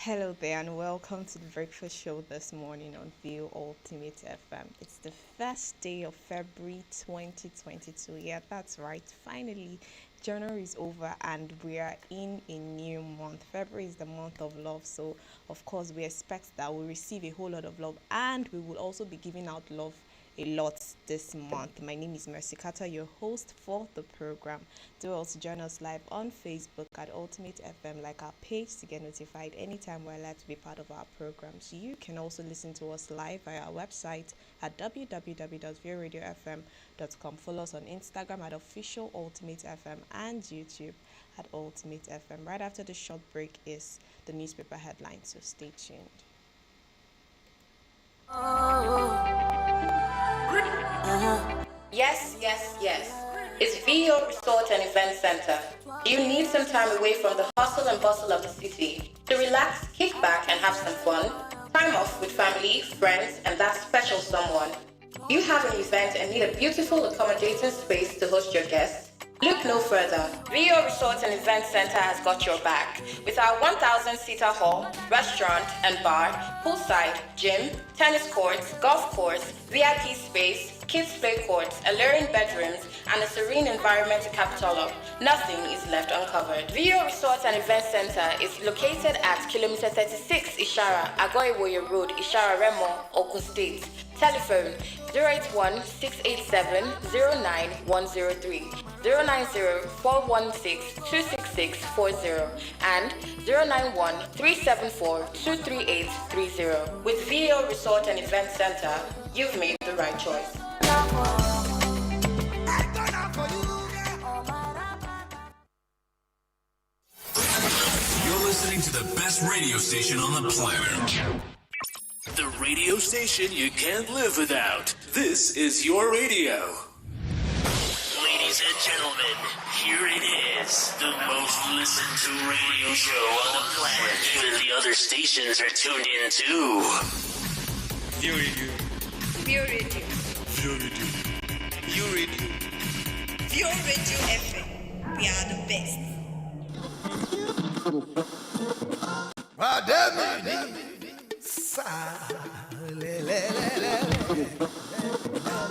Hello there, and welcome to the breakfast show this morning on View Ultimate FM. It's the first day of February 2022. Yeah, that's right. Finally, January is over and we are in a new month. February is the month of love, so of course, we expect that we'll receive a whole lot of love and we will also be giving out love a lot this month. My name is Mercy Carter, your host for the program. Do also join us live on Facebook at Ultimate FM, like our page, to get notified anytime we're allowed to be part of our programs. You can also listen to us live via our website at www.viewradiofm.com. Follow us on Instagram at official Ultimate FM and YouTube at Ultimate FM. Right after the short break is the newspaper headlines, so stay tuned. Yes, yes, yes. It's VO Resort and Event Center. Do you need some time away from the hustle and bustle of the city to relax, kick back, and have some fun? Time off with family, friends, and that special someone. You have an event and need a beautiful, accommodating space to host your guests? Look no further. VO Resort and Event Center has got your back. With our 1,000-seater hall, restaurant and bar, poolside, gym, tennis courts, golf course, VIP space, kids play courts, alluring bedrooms, and a serene environment to cap it all up, nothing is left uncovered. VO Resort and Event Center is located at kilometer 36 Ishara, Agoiwoye Road, Ishara Remo, Ogun State. Telephone 081 687 09103, 090 416 26640, and 091 374 23830. With VO Resort and Event Center, you've made the right choice. You're listening to the best radio station on the planet. The radio station you can't live without. This is your radio. Ladies and gentlemen, here it is. The most listened to radio show on the planet. Even the other stations are tuned in too. View Radio. View Radio. View Radio. View Radio. View Radio FM. We are the best.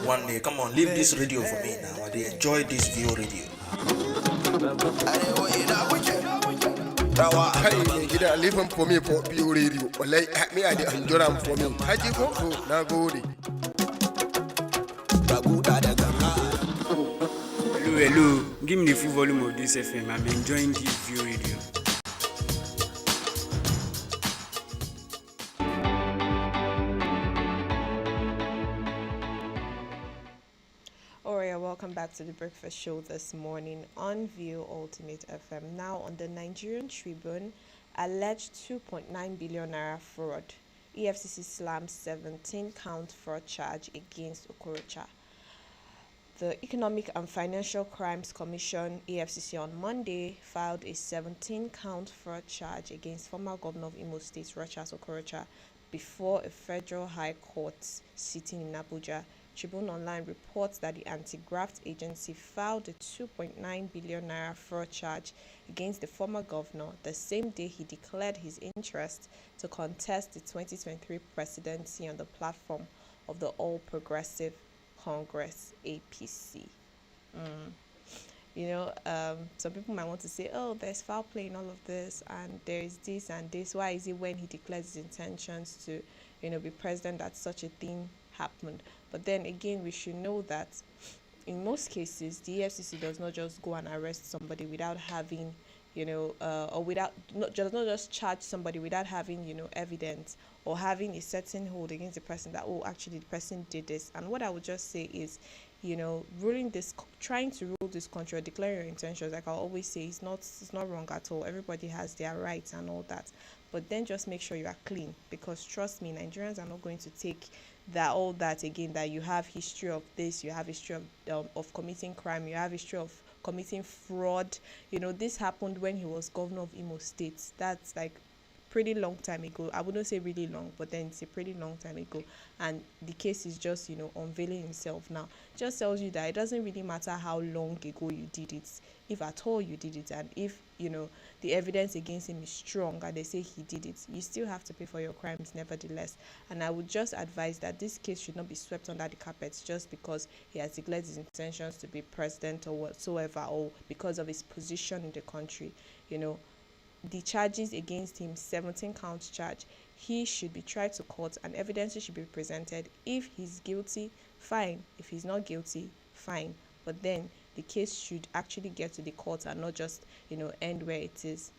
One day, come on, leave this radio for me now. I enjoy this View Radio. Gida leave him for me for View Radio. Like me, I enjoy him for me. Haji go na gode. Hello, give me the full volume of this FM. I'm enjoying this View Radio. Welcome back to the breakfast show this morning on View Ultimate FM. Now on the Nigerian Tribune, alleged 2.9 billion naira fraud. EFCC slams 17-count fraud charge against Okorocha. The Economic and Financial Crimes Commission, EFCC, on Monday filed a 17-count fraud charge against former governor of Imo State, Rochas Okorocha, before a federal high court sitting in Abuja. Tribune Online reports that the anti-graft agency filed a 2.9 billion naira fraud charge against the former governor the same day he declared his interest to contest the 2023 presidency on the platform of the All Progressive Congress, APC. Some people might want to say, oh, there's foul play in all of this, and there's this and this. Why is it when he declares his intentions to, be president that such a thing happened? But then again, we should know that in most cases, the EFCC does not just go and arrest somebody without having, does not just charge somebody without having, evidence or having a certain hold against the person that, oh, actually the person did this. And what I would just say is, trying to rule this country or declaring your intentions, like I always say, it's not wrong at all. Everybody has their rights and all that. But then just make sure you are clean, because trust me, Nigerians are not going to take all that again, that you have history of this, you have history of committing crime, you have history of committing fraud. This happened when he was governor of Imo State. That's like pretty long time ago. I wouldn't say really long, but then it's a pretty long time ago. And the case is just, unveiling himself now. Just tells you that it doesn't really matter how long ago you did it, if at all you did it, and if, the evidence against him is strong and they say he did it, you still have to pay for your crimes nevertheless. And I would just advise that this case should not be swept under the carpet just because he has declared his intentions to be president or whatsoever, or because of his position in the country. The charges against him, 17 count charge, he should be tried to court and evidence should be presented. If he's guilty, fine. If he's not guilty, fine. But then the case should actually get to the court and not just, end where it is.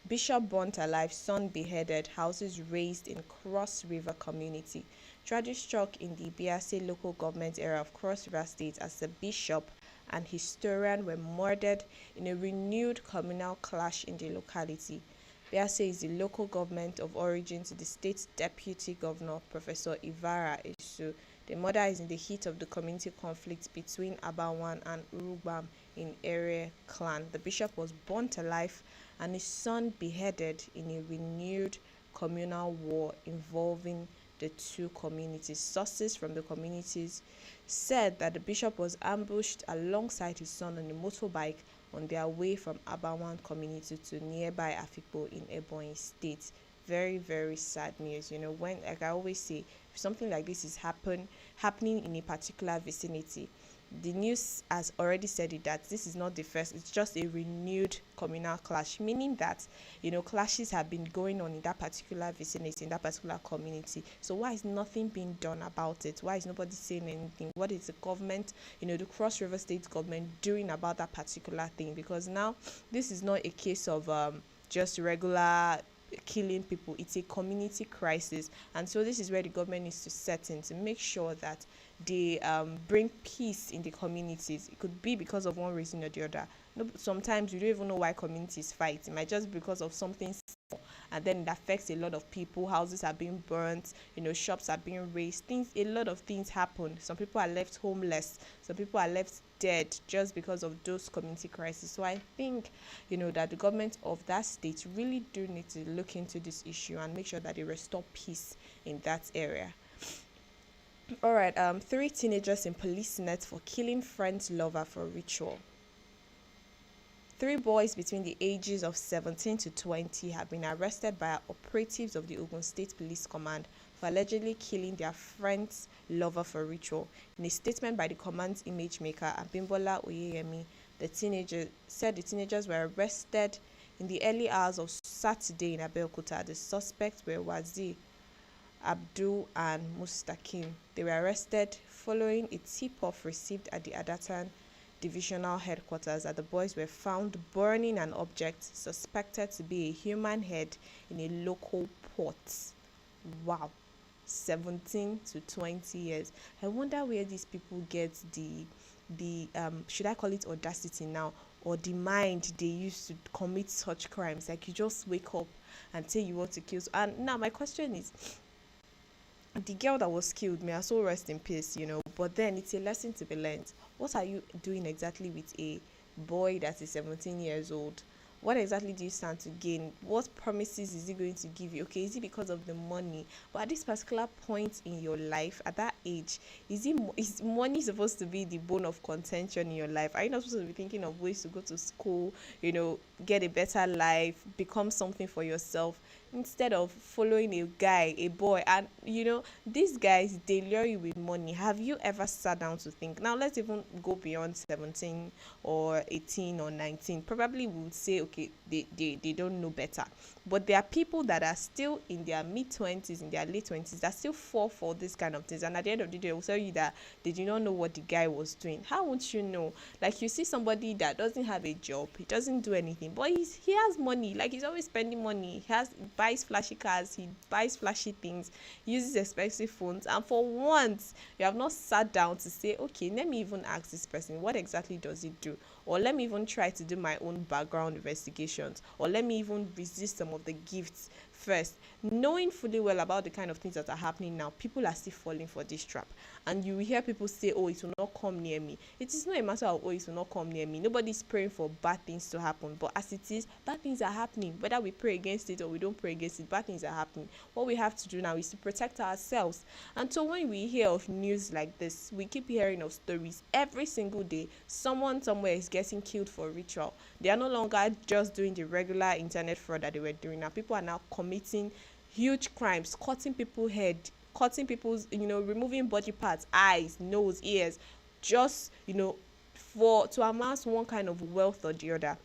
Bishop burnt alive, son beheaded, houses razed in Cross River community. Tragedy struck in the Biase local government area of Cross River State as the bishop and historian were murdered in a renewed communal clash in the locality. Biase is the local government of origin to the state's deputy governor, Professor Ivara Esu. The murder is in the heat of the community conflict between Abawan and Urubam in Ere clan. The bishop was burnt alive and his son beheaded in a renewed communal war involving the two communities. Sources from the communities said that the bishop was ambushed alongside his son on a motorbike on their way from Abawan community to nearby Afikpo in Ebonyi State. Very, very sad news. When, like I always say, if something like this is happening in a particular vicinity, the news has already said it that this is not the first, it's just a renewed communal clash, meaning that clashes have been going on in that particular vicinity, in that particular community. So why is nothing being done about it? Why is nobody saying anything? What is the government, the Cross River State government doing about that particular thing? Because now this is not a case of just regular killing people, it's a community crisis, and so this is where the government needs to set in to make sure that they bring peace in the communities. It could be because of one reason or the other. Sometimes you don't even know why communities fight. It might just be because of something small, and then it affects a lot of people. Houses are being burnt, shops are being razed, a lot of things happen. Some people are left homeless, some people are left dead just because of those community crises. So I think that the government of that state really do need to look into this issue and make sure that they restore peace in that area. All right, 3 teenagers in police net for killing friend's lover for ritual. 3 boys between the ages of 17 to 20 have been arrested by operatives of the Ogun State Police Command for allegedly killing their friend's lover for ritual. In a statement by the command's image maker, Abimbola Oyeyemi, the teenagers were arrested in the early hours of Saturday in Abeokuta. The suspects were Wazi, Abdul and Mustaqim. They were arrested following a tip-off received at the Adatan Divisional Headquarters that the boys were found burning an object suspected to be a human head in a local port. Wow, 17 to 20 years. I wonder where these people get the should I call it audacity now, or the mind they use to commit such crimes. Like, you just wake up and say you want to kill. And now my question is, the girl that was killed, may her soul rest in peace, but then it's a lesson to be learned. What are you doing exactly with a boy that is 17 years old? What exactly do you stand to gain? What promises is he going to give you? Okay, is it because of the money? But at this particular point in your life, at that age, is money supposed to be the bone of contention in your life? Are you not supposed to be thinking of ways to go to school, get a better life, become something for yourself, instead of following a guy, a boy? And these guys, they lure you with money. Have you ever sat down to think? Now let's even go beyond 17 or 18 or 19. Probably we would say, okay, they don't know better, but there are people that are still in their mid-20s, in their late 20s, that still fall for this kind of things, and at the end of the day, they will tell you that they do not know what the guy was doing. How would you know? Like, you see somebody that doesn't have a job, he doesn't do anything, but he has money. Like, he's always spending money. He buys flashy cars, he buys flashy things, uses expensive phones, and for once you have not sat down to say, okay, let me even ask this person, what exactly does he do? Or let me even try to do my own background investigations, or let me even resist some of the gifts first, knowing fully well about the kind of things that are happening now, people are still falling for this trap. And you will hear people say, oh, it will not come near me. It is not a matter of, oh, it will not come near me. Nobody's praying for bad things to happen. But as it is, bad things are happening. Whether we pray against it or we don't pray against it, bad things are happening. What we have to do now is to protect ourselves. And so when we hear of news like this, we keep hearing of stories every single day. Someone somewhere is getting killed for ritual. They are no longer just doing the regular internet fraud that they were doing. Now people are now committing huge crimes, cutting people's head, cutting people's, removing body parts, eyes, nose, ears, just, to amass one kind of wealth or the other.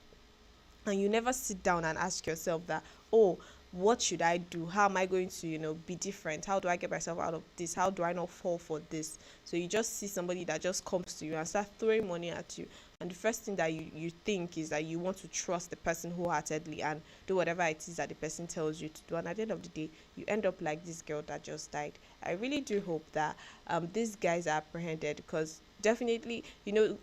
And you never sit down and ask yourself that, oh, what should I do? How am I going to, be different? How do I get myself out of this? How do I not fall for this? So you just see somebody that just comes to you and start throwing money at you. And the first thing that you think is that you want to trust the person wholeheartedly and do whatever it is that the person tells you to do. And at the end of the day, you end up like this girl that just died. I really do hope that these guys are apprehended, because definitely,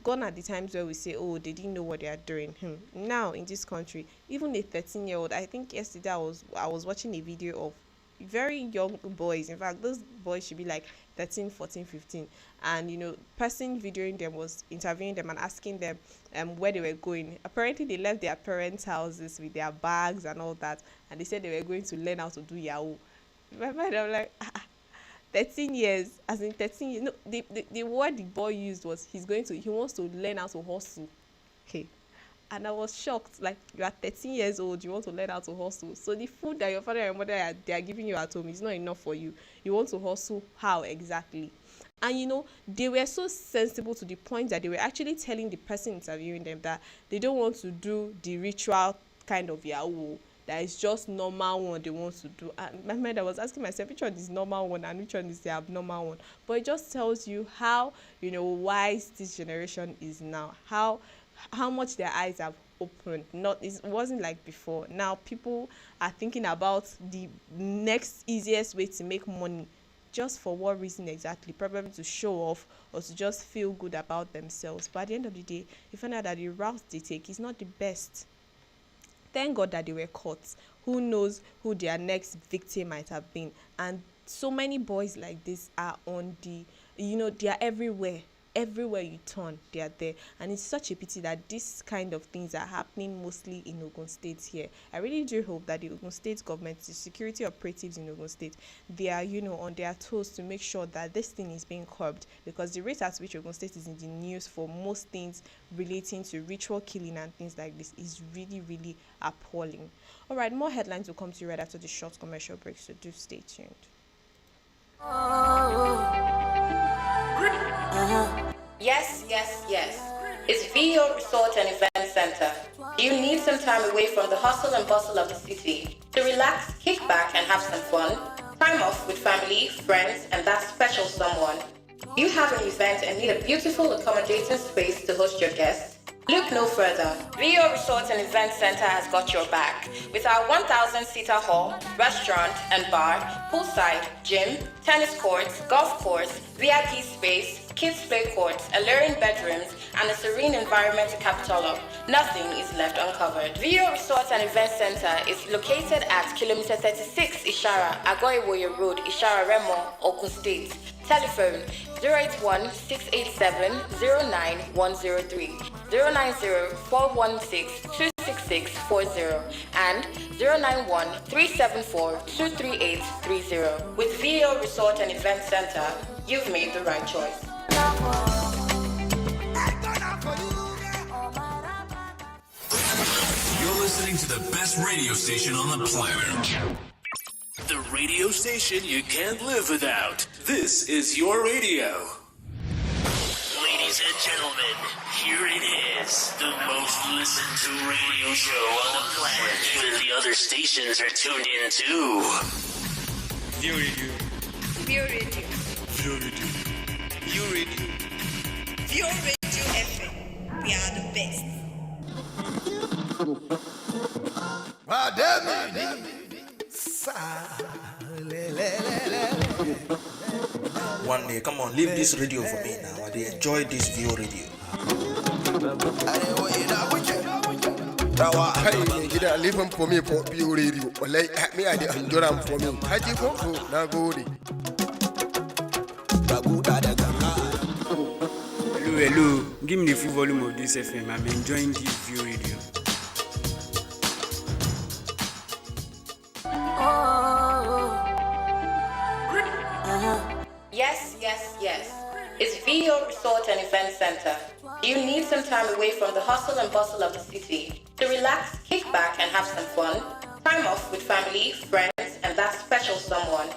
gone are the times where we say, oh, they didn't know what they are doing. Now in this country, even a 13-year-old, I think yesterday I was watching a video of very young boys. In fact, those boys should be like 13, 14, 15, and person videoing them was interviewing them and asking them where they were going. Apparently they left their parents' houses with their bags and all that, and they said they were going to learn how to do Yahoo. Remember, I'm like 13 years, as in 13 years. No, the word the boy used was he wants to learn how to hustle. Okay. And I was shocked. Like, you are 13 years old, you want to learn how to hustle. So the food that your father and your mother they are giving you at home is not enough for you. You want to hustle how exactly? And they were so sensible to the point that they were actually telling the person interviewing them that they don't want to do the ritual kind of Yahoo. That is just normal one they want to do. And my mind, I was asking myself, which one is normal one and which one is the abnormal one? But it just tells you how, wise this generation is now. How much their eyes have opened. It wasn't like before. Now people are thinking about the next easiest way to make money. Just for what reason exactly? Probably to show off or to just feel good about themselves. But at the end of the day, you find out that the route they take is not the best. Thank God that they were caught. Who knows who their next victim might have been? And so many boys like this are on they are everywhere. Everywhere you turn, they are there. And it's such a pity that this kind of things are happening mostly in Ogun State here. I really do hope that the Ogun State government, the security operatives in Ogun State, they are, on their toes to make sure that this thing is being curbed, because the rate at which Ogun State is in the news for most things relating to ritual killing and things like this is really, really appalling. All right, more headlines will come to you right after the short commercial break, so do stay tuned. Yes, yes, yes. It's VO Resort and Event Center. Do you need some time away from the hustle and bustle of the city to relax, kick back, and have some fun? Time off with family, friends, and that special someone. You have an event and need a beautiful, accommodating space to host your guests? Look no further. VO Resort and Event Center has got your back. With our 1,000-seater hall, restaurant and bar, poolside, gym, tennis courts, golf course, VIP space, kids play courts, alluring bedrooms, and a serene environment to cap it all up, nothing is left uncovered. VO Resort and Event Center is located at kilometer 36 Ishara, Agoiwoye Road, Ishara Remo, Ogun State. Telephone 081-687-09103, 090-416-26640, and 091-374-23830. With VO Resort and Event Center, you've made the right choice. You're listening to the best radio station on the planet. The radio station you can't live without. This is your radio. Ladies and gentlemen, here it is. The most listened to radio show on the planet. Even the other stations are tuned in too. View Radio. View Radio. View Radio. View Radio. View Radio FM. We are the best. One day, come on, leave this radio for me now. I enjoy this VO radio. Hey, gida listen for me for Pure Radio. Wallahi, me I the enjoy am for me. Haji ko na gode. Hello. Give me the full volume of this FM. I'm enjoying this view radio. Yes. It's VO Resort and Event Center. Do you need some time away from the hustle and bustle of the city to relax, kick back, and have some fun? Time off with family, friends, and that special someone.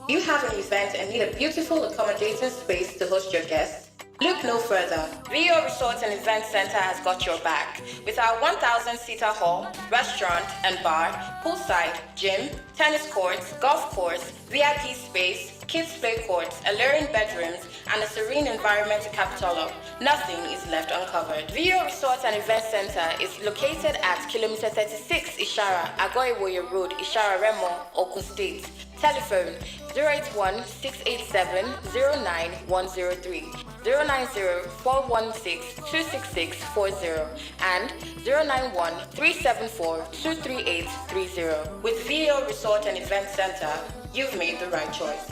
You have an event and need a beautiful, accommodating space to host your guests? Look no further. VO Resort and Event Center has got your back. With our 1,000-seater hall, restaurant and bar, poolside, gym, tennis courts, golf course, VIP space, kids play courts, alluring bedrooms, and a serene environment to cap it all up, nothing is left uncovered. VO Resort and Event Center is located at kilometer 36 Ishara, Agoiwoye Road, Ishara Remo, Ogun State. Telephone 081-687-09103, 090-416-26640, and 091-374-23830. With VO Resort and Event Center, you've made the right choice.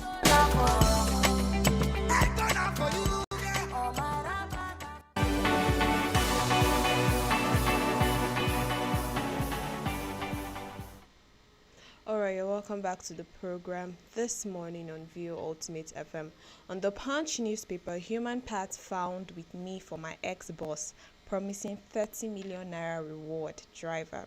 Alright, you're welcome back to the program. This morning on VO Ultimate FM. On the Punch newspaper, human parts found with me for my ex-boss, promising 30 million naira reward, driver.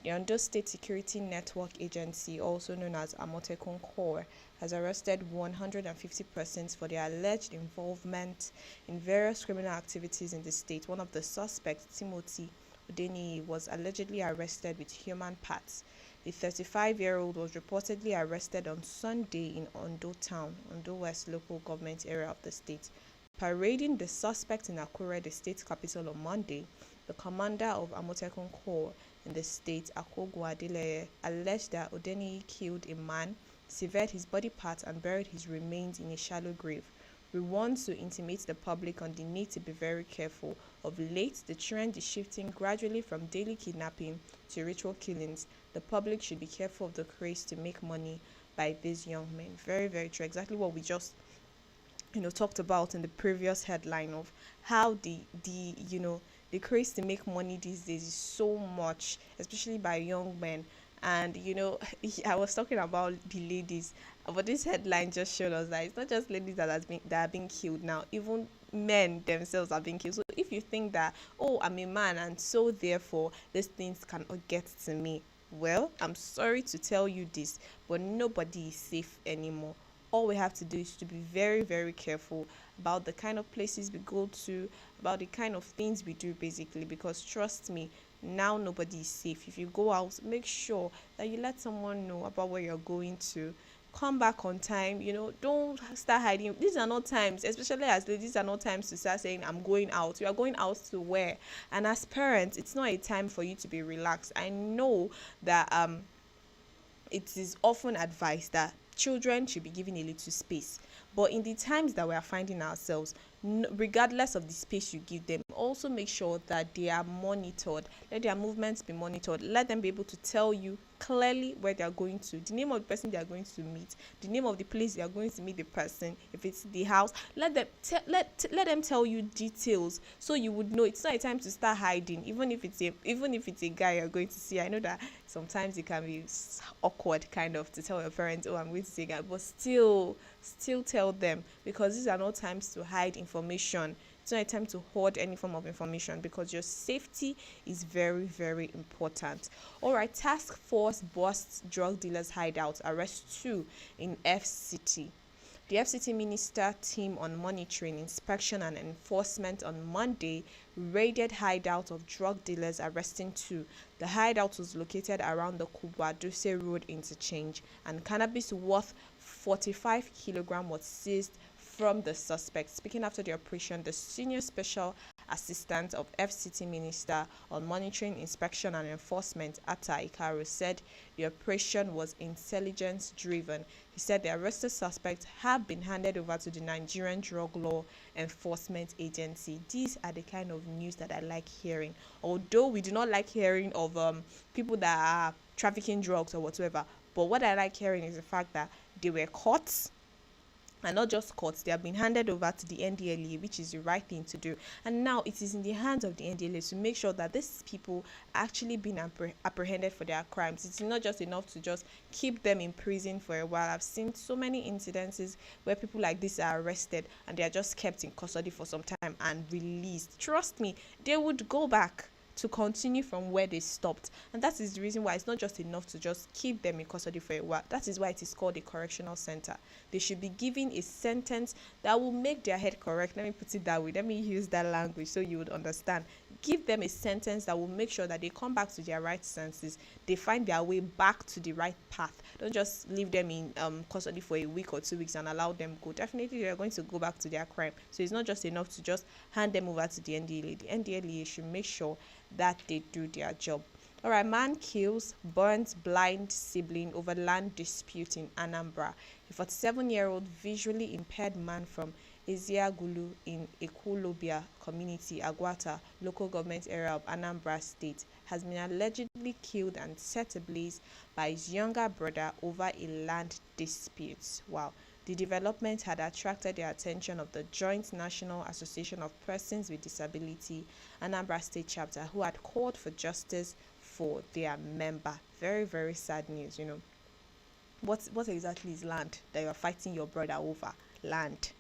The Ondo State Security Network Agency, also known as Amotekun Corps, has arrested 150 persons for their alleged involvement in various criminal activities in the state. One of the suspects, Timothy Udeni, was allegedly arrested with human parts. The 35-year-old was reportedly arrested on Sunday in Ondo Town, Ondo West local government area of the state. Parading the suspect in Akure, the state capital, on Monday, the commander of Amotekun Corps in the state, Akogwu Adeleye, alleged that Udeni killed a man, severed his body parts, and buried his remains in a shallow grave. We want to intimate the public on the need to be very careful. Of late, the trend is shifting gradually from daily kidnapping to ritual killings. The public should be careful of the craze to make money by these young men. Very, very true. Exactly what we just talked about in the previous headline of how the craze to make money these days is so much, especially by young men. And I was talking about the ladies, but this headline just showed us that it's not just ladies that are being killed now. Even men themselves are being killed. So if you think that, oh, I'm a man and so therefore these things cannot get to me, well, I'm sorry to tell you this, but nobody is safe anymore. All we have to do is to be very, very careful about the kind of places we go to, about the kind of things we do, basically, because trust me, now nobody is safe. If you go out, make sure that you let someone know about where you're going to. Come back on time. Don't start hiding. These are not times, especially as ladies, these are not times to start saying I'm going out. You are going out to where? And as parents, it's not a time for you to be relaxed. I know that it is often advised that children should be given a little space, but in the times that we are finding ourselves, regardless of the space you give them, also make sure that they are monitored. Let their movements be monitored. Let them be able to tell you clearly where they are going to, the name of the person they are going to meet, the name of the place they are going to meet the person. If it's the house, let them tell you details so you would know. It's not a time to start hiding. Even if it's a guy you're going to see. I know that sometimes it can be awkward kind of to tell your parents, oh, I'm going to see a guy, but still tell them, because these are not times to hide information. It's not a time to hoard any form of information, because your safety is very, very important. All right, task force busts drug dealers' hideout, arrests 2 in FCT. The FCT Minister team on monitoring, inspection and enforcement on Monday raided hideout of drug dealers, arresting 2. The hideout was located around the Kubwa-Duse Road interchange, and cannabis worth 45 kilograms was seized from the suspect. Speaking after the operation, the Senior Special assistant of FCT Minister on Monitoring, Inspection and Enforcement, Atta Ikaru, said the operation was intelligence-driven. He said the arrested suspects have been handed over to the Nigerian Drug Law Enforcement Agency. These are the kind of news that I like hearing. Although we do not like hearing of people that are trafficking drugs or whatsoever, but what I like hearing is the fact that they were caught. And not just caught, they have been handed over to the NDLEA, which is the right thing to do. And now it is in the hands of the NDLEA to make sure that these people are actually being apprehended for their crimes. It's not just enough to just keep them in prison for a while. I've seen so many incidences where people like this are arrested and they are just kept in custody for some time and released. Trust me, they would go back to continue from where they stopped, and that is the reason why it's not just enough to just keep them in custody for a while. That is why it is called a correctional center. They should be given a sentence that will make their head correct. Let me put it that way. Let me use that language so you would understand. Give them a sentence that will make sure that they come back to their right senses. They find their way back to the right path. Don't just leave them in custody for a week or 2 weeks and allow them go. Definitely they are going to go back to their crime. So it's not just enough to just hand them over to the NDLEA. The NDLEA should make sure that they do their job. All right, man kills, burns blind sibling over land dispute in Anambra. A 47-year-old visually impaired man from Eziagulu in Ekulobia community, Agwata, local government area of Anambra State, has been allegedly killed and set ablaze by his younger brother over a land dispute. Wow. The development had attracted the attention of the Joint National Association of Persons with Disability, Anambra State Chapter, who had called for justice for their member. Very, very sad news, you know. What exactly is land that you are fighting your brother over? Land.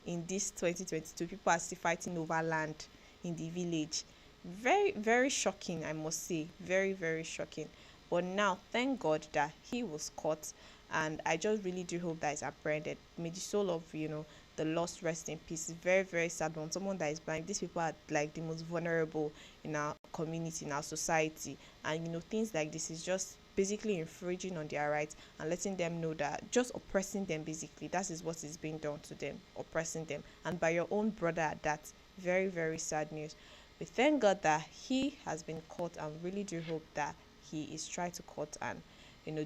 In this 2022, people are still fighting over land in the village. Very, very shocking, I must say. Very, very shocking. But now, thank God that he was caught, and I just really do hope that it's apprehended. May the soul of, the lost rest in peace. It's very, very sad when someone that is blind. These people are like the most vulnerable in our community, in our society, and things like this is just basically infringing on their rights and letting them know that just oppressing them, basically that is what is being done to them, oppressing them, and by your own brother at that. Very, very sad news. We thank God that he has been caught, and really do hope that he is tried to court and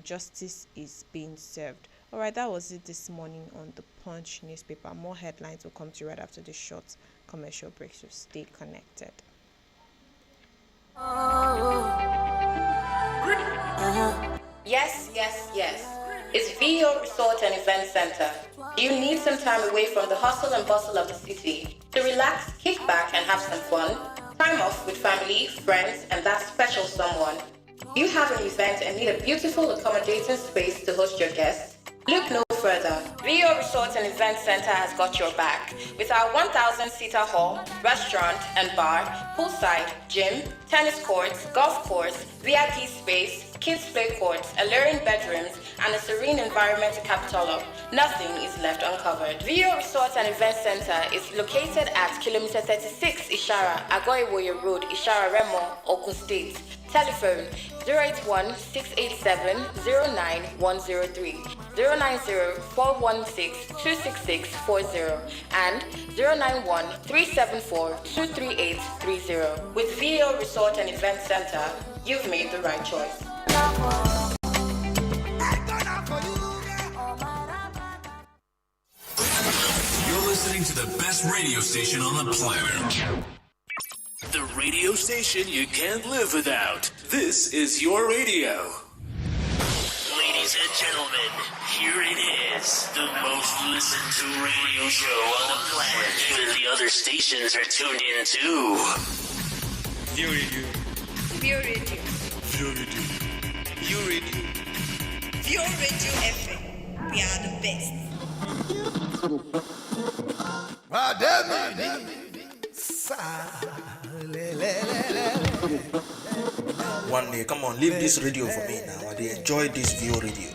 justice is being served. All right, that was it this morning on the Punch newspaper. More headlines will come to you right after this short commercial break, so stay connected. Yes, yes, yes. It's VO Resort and Event Center. Do you need some time away from the hustle and bustle of the city to relax, kick back, and have some fun? Time off with family, friends, and that special someone. You have an event and need a beautiful, accommodating space to host your guests? Look no further. VO Resort and Event Center has got your back. With our 1,000-seater hall, restaurant and bar, poolside, gym, tennis courts, golf course, VIP space, kids play courts, alluring bedrooms, and a serene environment to cap it all up, nothing is left uncovered. VO Resort and Event Center is located at kilometer 36 Ishara, Agoiwoye Road, Ishara Remo, Ogun State. Telephone 081-687-09103, 090-416-26640, and 091-374-23830. With VO Resort and Event Center, you've made the right choice. You're listening to the best radio station on the planet. The radio station you can't live without. This is your radio. Ladies and gentlemen, here it is. The most listened to radio show on the planet. Even the other stations are tuned in too. View Radio. View Radio. View Radio. View Radio. View Radio FM. We are the best. One day, come on, leave this radio for me now. I enjoy this VO radio.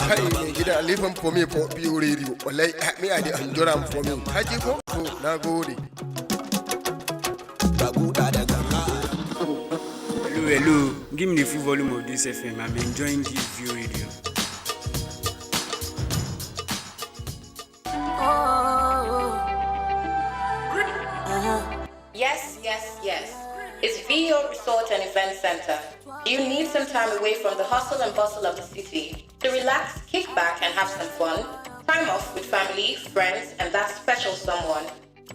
Hey, gida leave him for me for VO radio. Like me, I enjoy him for me. Haji ko na gode. Hello. Give me the full volume of this FM. I'm enjoying this VO radio. Oh. Resort and Event Center. Do you need some time away from the hustle and bustle of the city to relax, kick back, and have some fun? Time off with family, friends, and that special someone.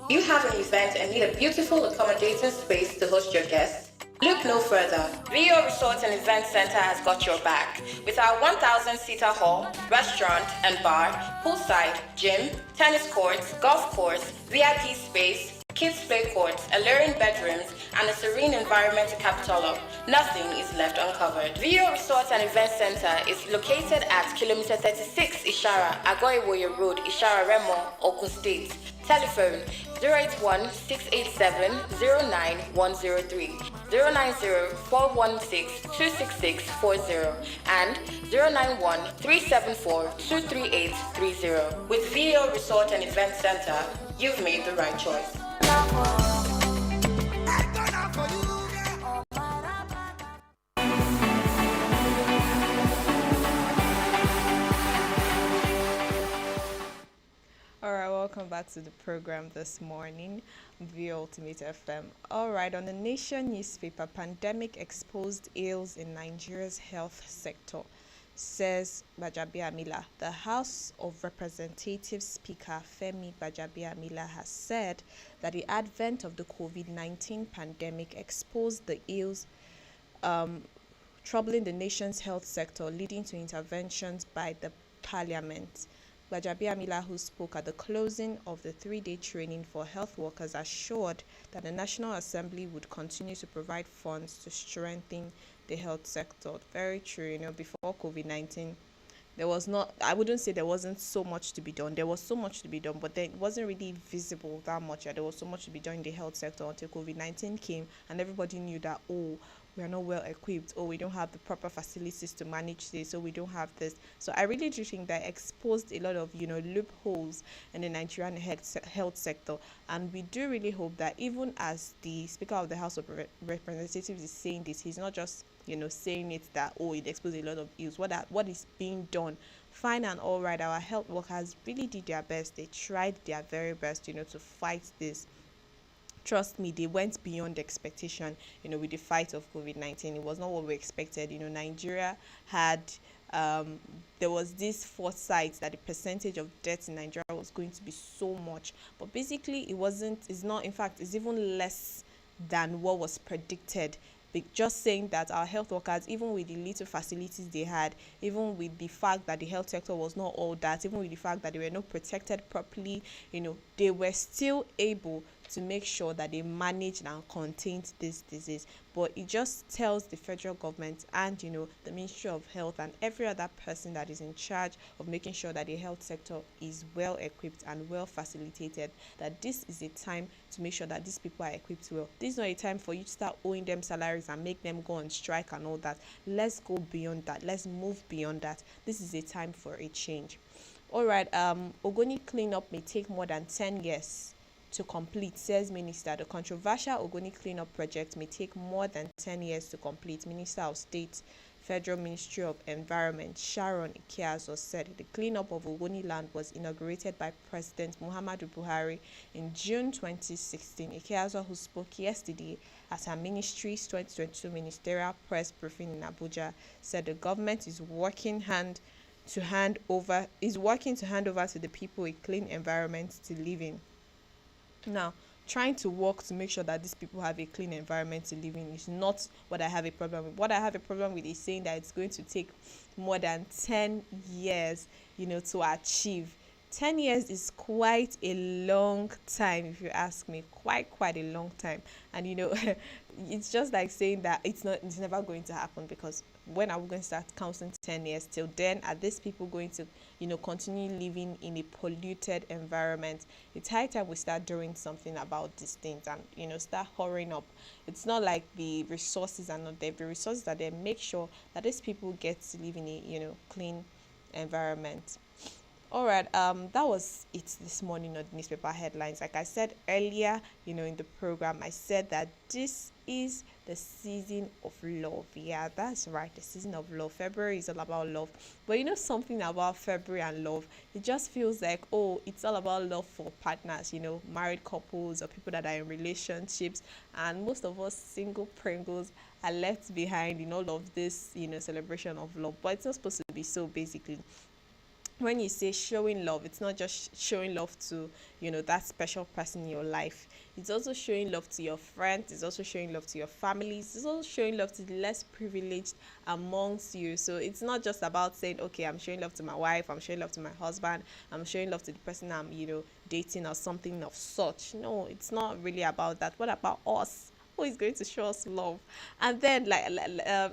You have an event and need a beautiful, accommodating space to host your guests? Look no further. Rio Resort and Event Center has got your back. With our 1,000-seater hall, restaurant and bar, poolside, gym, tennis courts, golf course, VIP space, kids play courts, alluring bedrooms, and a serene environment to cap it all up, nothing is left uncovered. Rio Resort and Event Center is located at kilometer 36 Ishara, Agoiwoye Road, Ishara Remo, Ogun State. Telephone 081-687-09103, 090-416-26640, and 091-374-23830. With VO Resort and Event Center, you've made the right choice. Alright, welcome back to the program this morning via Ultimate FM. Alright, on the Nation newspaper, pandemic exposed ills in Nigeria's health sector, says Gbajabiamila. The House of Representatives Speaker Femi Gbajabiamila has said that the advent of the COVID-19 pandemic exposed the ills troubling the nation's health sector, leading to interventions by the parliament. Gbajabiamila, who spoke at the closing of the 3-day training for health workers, assured that the National Assembly would continue to provide funds to strengthen the health sector. Very true, before COVID-19, there was not, I wouldn't say there wasn't so much to be done. There was so much to be done, but then it wasn't really visible that much. There was so much to be done in the health sector until COVID-19 came, and everybody knew that, we are not well equipped, we don't have the proper facilities to manage this, so we don't have this. So I really do think that exposed a lot of loopholes in the Nigerian health sector, and we do really hope that even as the Speaker of the House of Representatives is saying this, he's not just saying it that it exposed a lot of ills. What is being done, fine and all right. Our health workers really did their best. They tried their very best to fight this. Trust me, they went beyond expectation, with the fight of COVID-19. It was not what we expected. Nigeria had, there was this foresight that the percentage of deaths in Nigeria was going to be so much. But basically, it's even less than what was predicted. Just saying that our health workers, even with the little facilities they had, even with the fact that the health sector was not all that, even with the fact that they were not protected properly, they were still able to make sure that they managed and contained this disease. But it just tells the federal government and the Ministry of Health and every other person that is in charge of making sure that the health sector is well equipped and well facilitated, that this is a time to make sure that these people are equipped well. This is not a time for you to start owing them salaries and make them go on strike and all that. Let's go beyond that. Let's move beyond that. This is a time for a change. All right, Ogoni cleanup may take more than 10 years to complete, says Minister. The controversial Ogoni cleanup project may take more than 10 years to complete. Minister of State, Federal Ministry of Environment, Sharon Ikeazo, said the cleanup of Ogoni land was inaugurated by President Muhammadu Buhari in June 2016. Ikeazo, who spoke yesterday at her ministry's 2022 ministerial press briefing in Abuja, said the government is working to hand over to the people a clean environment to live in. Now, trying to work to make sure that these people have a clean environment to live in is not what I have a problem with. What I have a problem with is saying that it's going to take more than 10 years, to achieve. 10 years is quite a long time, if you ask me, quite a long time. And it's just like saying that it's never going to happen, because when are we going to start counting 10 years? Till then, are these people going to continue living in a polluted environment? It's high time we start doing something about these things and start hurrying up. It's not like the resources are not there. The resources are there. Make sure that these people get to live in a clean environment. All right, that was it this morning on the newspaper headlines. Like I said earlier, in the program, I said that this is the season of love. Yeah, that's right, the season of love. February is all about love. But you know something about February and love? It just feels like, oh, it's all about love for partners, married couples or people that are in relationships. And most of us single Pringles are left behind in all of this, celebration of love. But it's not supposed to be so, basically. When you say showing love, it's not just showing love to that special person in your life. It's also showing love to your friends. It's also showing love to your families. It's also showing love to the less privileged amongst you. So it's not just about saying, okay, I'm showing love to my wife, I'm showing love to my husband, I'm showing love to the person I'm dating or something of such. No, it's not really about that. What about us? Who is going to show us love? And then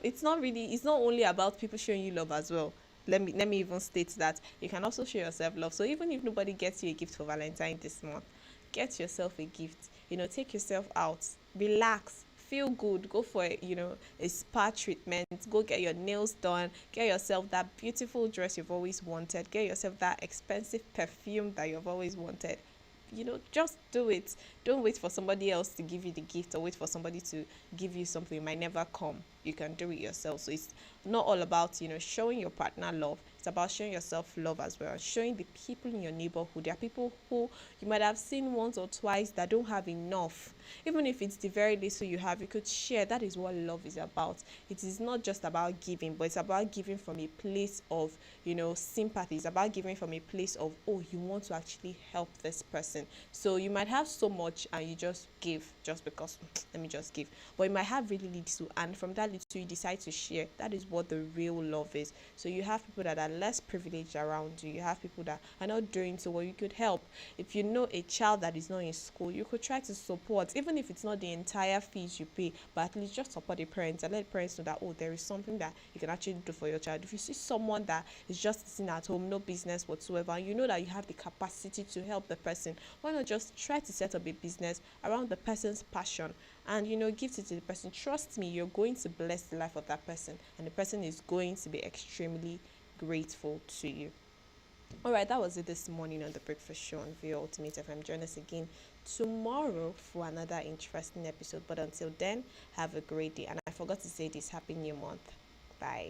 it's not only about people showing you love as well. Let me even state that you can also show yourself love. So even if nobody gets you a gift for Valentine this month, get yourself a gift. Take yourself out, relax, feel good, go for a spa treatment, go get your nails done, get yourself that beautiful dress you've always wanted, get yourself that expensive perfume that you've always wanted. Just do it. Don't wait for somebody else to give you the gift, or wait for somebody to give you something. It might never come. You can do it yourself. So it's not all about showing your partner love. It's about showing yourself love as well, showing the people in your neighborhood. There are people who you might have seen once or twice that don't have enough. Even if it's the very little you have, you could share. That is what love is about. It is not just about giving, but it's about giving from a place of sympathy. It's about giving from a place of, oh, you want to actually help this person. So you might have so much and you just give just because let me just give, but you might have really little, and from that little you decide to share. That is what the real love is. So you have people that are less privileged around you. You have people that are not doing so well. You could help. If you know a child that is not in school, you could try to support, even if it's not the entire fees you pay, but at least just support the parents and let the parents know that, oh, there is something that you can actually do for your child. If you see someone that is just sitting at home, no business whatsoever, and you know that you have the capacity to help the person, why not just try to set up a business around the person's passion and give it to the person? Trust me, you're going to bless the life of that person, and the person is going to be extremely grateful to you. All right, that was it this morning on the Breakfast Show on VO Ultimate FM. Join us again tomorrow for another interesting episode. But until then, have a great day. And I forgot to say this, Happy New Month. Bye.